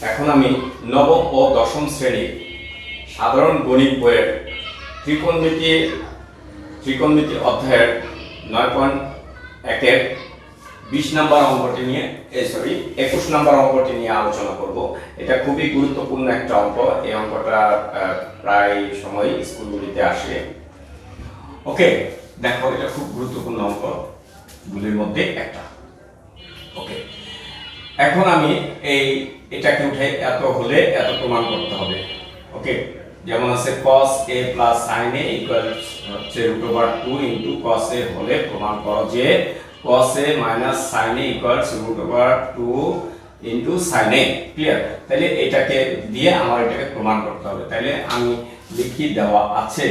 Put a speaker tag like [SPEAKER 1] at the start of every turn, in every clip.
[SPEAKER 1] এখন আমি নবম ও দশম শ্রেণীর সাধারণ গণিত বইয়ের ত্রিকোণমিতি অধ্যায়ের 9.1-এর 20 নম্বর অঙ্কটি নিয়ে 21 নম্বর অঙ্কটি নিয়ে আলোচনা করব। এটা খুবই গুরুত্বপূর্ণ একটা অঙ্ক। এই অঙ্কটা প্রায় সময় স্কুলগুলিতে আসে। ওকে, দেখো এটা খুব গুরুত্বপূর্ণ অঙ্কগুলির মধ্যে একটা। ওকে, এখন আমি এটাকে উঠে এত হলে এত প্রমাণ করতে হবে। ওকে, যেমন আছে cos a plus sin a equals হচ্ছে √2 into cos a হলে প্রমাণ করো যে cos a minus sin a equals √2 into sin a। Clear? তাহলে এটাকে দিয়ে আমার এটাকে প্রমাণ করতে হবে। তাহলে আমি লিখি দেওয়া আছে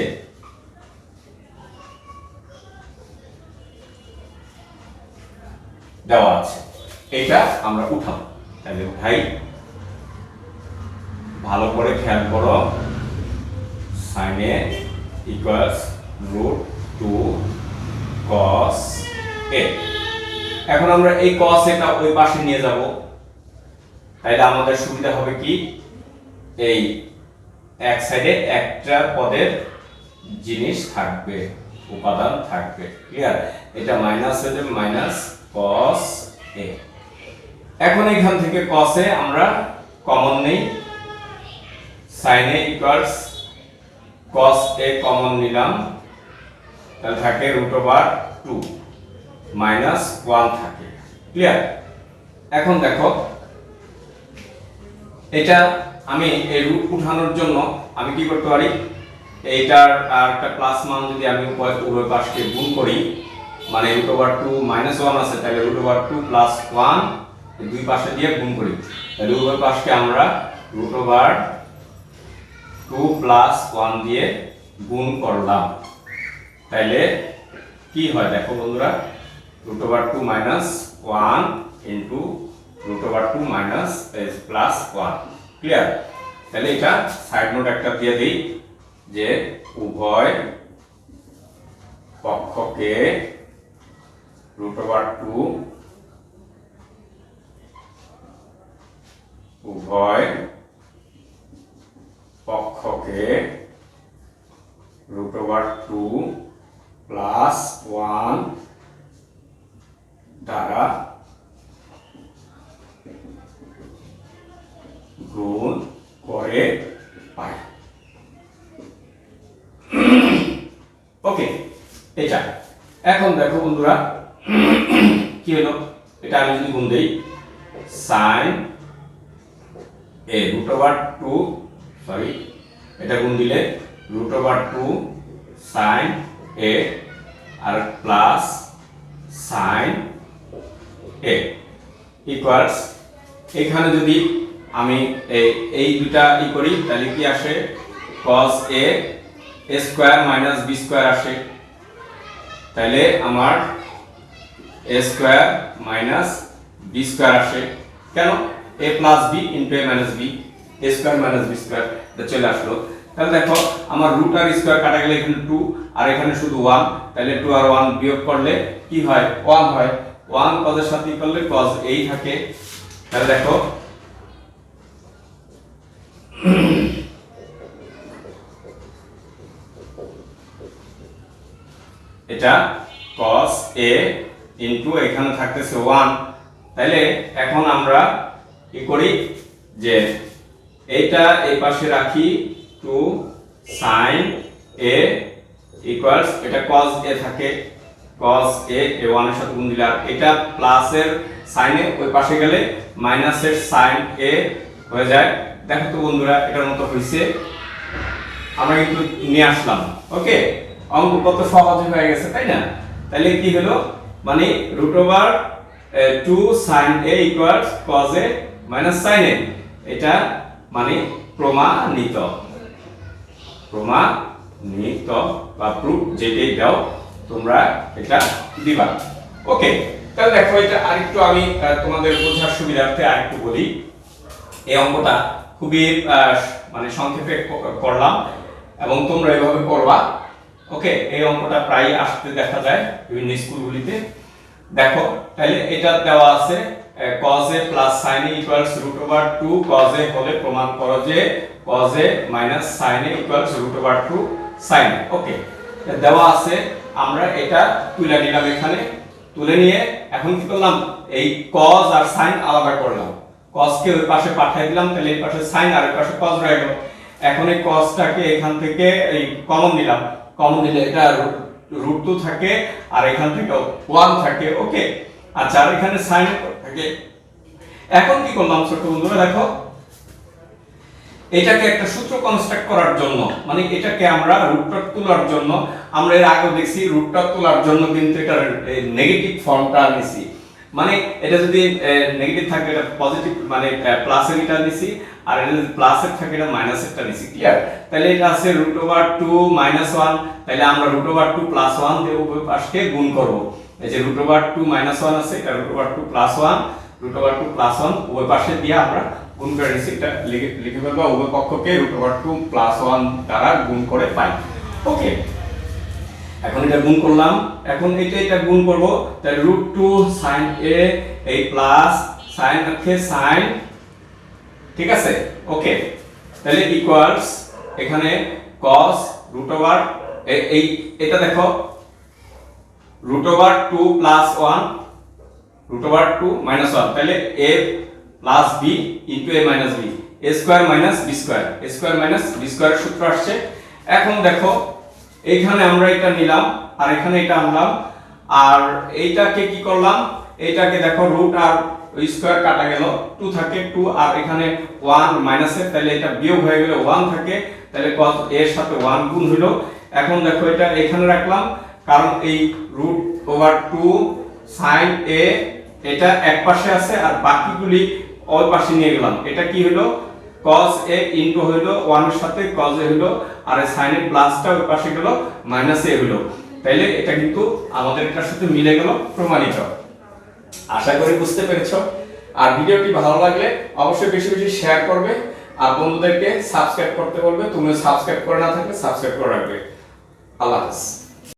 [SPEAKER 1] এটা আমরা উঠাবো। তাহলে উঠাই, ভালো করে খেয়াল করো। sin a equals √2 cos a। এখন আমরা এই cos এটা ওই পাশে নিয়ে যাব। তাহলে আমাদের সুবিধা হবে কি, এই এক সাইডে একটা পদের জিনিস থাকবে, উপাদান থাকবে। ক্লিয়ার? এটা মাইনাস হয়ে যাবে, মাইনাস cos a। এখন এখান থেকে cos a আমরা কমন নেই, sin a equals cos a common নিলাম, তাহলে থাকে √2 মাইনাস 1 থাকে। ক্লিয়ার? এখন দেখো এটা আমি এই রুট উঠানোর জন্য আমি কি করতে পারি, এইটার আর একটা প্লাস মান যদি আমি উভয় পাশকে গুণ করি, মানে √2 মাইনাস 1 আছে, তাহলে √2 প্লাস 1 দুই পাশে দিয়ে গুণ করি, তাহলে উভয় পাশকে আমরা √2 প্লাস 1 দিয়ে গুণ করলাম। তাহলে কি হয় দেখো বন্ধুরা, √2 minus 1 into √2 minus plus 1। Clear? তাহলে এটা সাইড নোট একটা দিয়ে দিই যে উভয় পক্ষকে √2 উভয় পক্ষকে √2 প্লাস 1 দ্বারা গুণ করে পাই। ওকে, এটা এখন দেখো বন্ধুরা কি হলো, এটা আমি যদি গুণ দেই sin a √2 এটা গুণ দিলে √2 sin a আর প্লাস sin a ইকুয়ালস, এখানে যদি আমি এই দুটা করি তাহলে কি আসে, cos a square minus b square আসে। তাহলে আমার a square minus b square আসে। কেন? a plus b into a minus b, a square minus b square এটা চলে আসলো। তাহলে দেখো আমার রুট আর স্কয়ার কাটা গেলে এখানে 2 আর এখানে শুধু 1, তাহলে 2 আর 1 বিয়োগ করলে কি হয়, 1 হয়। 1 cos এর সাথে করলে cos এই থাকে। তাহলে দেখো এটা cos a ইনটু এখানে থাকতেছে 1। তাহলে এখন আমরা কি করি যে এইটা এই পাশে রাখি, 2 sin a ইকুয়ালস এটা cos a থাকে, cos a 1 এর সাথে গুণ দিলে আর এটা প্লাসের sin a ওই পাশে গেলে মাইনাসের sin a হয়ে যায়। দেখো তো বন্ধুরা এটার মতো হইছে, আমরা কিন্তু নিয়ে আসলাম। ওকে, অঙ্ক কত সহজ হয়ে গেছে, তাই না? তাহলে কি হলো, মানে √2 sin a equals cos a minus sin a, এটা মানে প্রমাণিত বা প্রুফ, যেটাই দাও তোমরা এটা দিবা। ওকে, তাহলে দেখো এটা আরেকটু আমি তোমাদের বোঝার সুবিধার্থে আরেকটু বলি। এই অঙ্কটা খুবই মানে সংক্ষেপে করলাম এবং তোমরা এভাবে করবা। ওকে, এই অঙ্কটা প্রায় আসতে দেখা যায় বিভিন্ন স্কুলগুলিতে। দেখো তাহলে এটা দেওয়া আছে cos a plus sin a equals root over 2 cos a হলে প্রমাণ করো যে cos a minus sin a equals root over 2 sin a। ওকে, দেওয়া আছে, আমরা এটা তুলে নিলাম, এখানে তুলে নিয়ে এখন কি করলাম, এই cos আর sin আলাদা করলাম, cos কে ওই পাশে পাঠিয়ে দিলাম, তাহলে এই পাশে sin আর এই পাশে cos রয়ে গেল। এখন এই cos টাকে এখান থেকে এই কমন নিলাম, কমন নিলে এটা রুট 2 থাকে আর এখান থেকে 1 থাকে। ওকে, আচ্ছা, আর এখানে sin থাকে। এখন কি করলাম ছোট বন্ধুরা, দেখো এটাকে একটা সূত্র কনস্ট্রাক্ট করার জন্য, মানে এটাকে আমরা রুটটা তোলার জন্য, আমরা এর আগে দেখছি রুটটা তোলার জন্য কিন্তু এটা নেগেটিভ ফর্মটা নিছি, মানে এটা যদি নেগেটিভ থাকে এটা পজিটিভ মানে প্লাসের এটা নিছি, আর এটা যদি প্লাসের থাকে এটা মাইনাসেরটা নিছি। ক্লিয়ার? তাহলে এটা আছে √2 -1, তাহলে আমরা √2 + 1 দিয়ে উভয় পাশকে গুণ করব। এই যে √2 -1 আছে, এটা √2 + 1, √2 + 1 উভয় পাশে দিয়ে আমরা গুণ করে নিছি, এটা লিখে ফেলবো, উভয় পক্ষকে √2 + 1 দ্বারা গুণ করে পাই। ওকে, এখন এটা গুণ করলাম, এখন এটা গুণ করব, তাহলে √2 sin a এই প্লাস sin আছে sin, ঠিক আছে? ওকে, তাহলে ইকুয়ালস এখানে cos এই এটা দেখো √2 + 1 √2 - 1, তাহলে a + b * a - b, a square - b square, a square - b square সূত্র আসছে। এখন দেখো এইখানে আমরা এটা নিলাম আর এখানে এটা আনলাম, আর এইটাকে কি করলাম, এইটাকে দেখো রুট আর স্কয়ার কাটা গেল, 2 থাকে 2, আর এখানে 1 মাইনাসের, তাহলে এটা বিয়োগ হয়ে গেলে 1 থাকে, তাহলে cos a এর সাথে 1 গুণ হলো। এখন দেখো এটা এখানে রাখলাম, কারণ এই √2 sin a এটা এক পাশে আছে আর বাকিগুলি ওই পাশে নিয়ে গেলাম, এটা কি হলো cos a ইনটু হলো 1 এর সাথে cos a হলো, আর sin এর প্লাসটা ওই পাশে গেল মাইনাস a হলো, তাইলে এটা কিন্তু আমাদের এটার সাথে মিলে গেল, প্রমাণিত। আশা করি বুঝতে পেরেছো। আর ভিডিওটি ভালো লাগলে অবশ্যই বেশি বেশি শেয়ার করবে আর বন্ধুদেরকে সাবস্ক্রাইব করতে বলবে, তুমি সাবস্ক্রাইব করে না থাকলে সাবস্ক্রাইব করে রাখবে। আল্লাহ হাফেজ।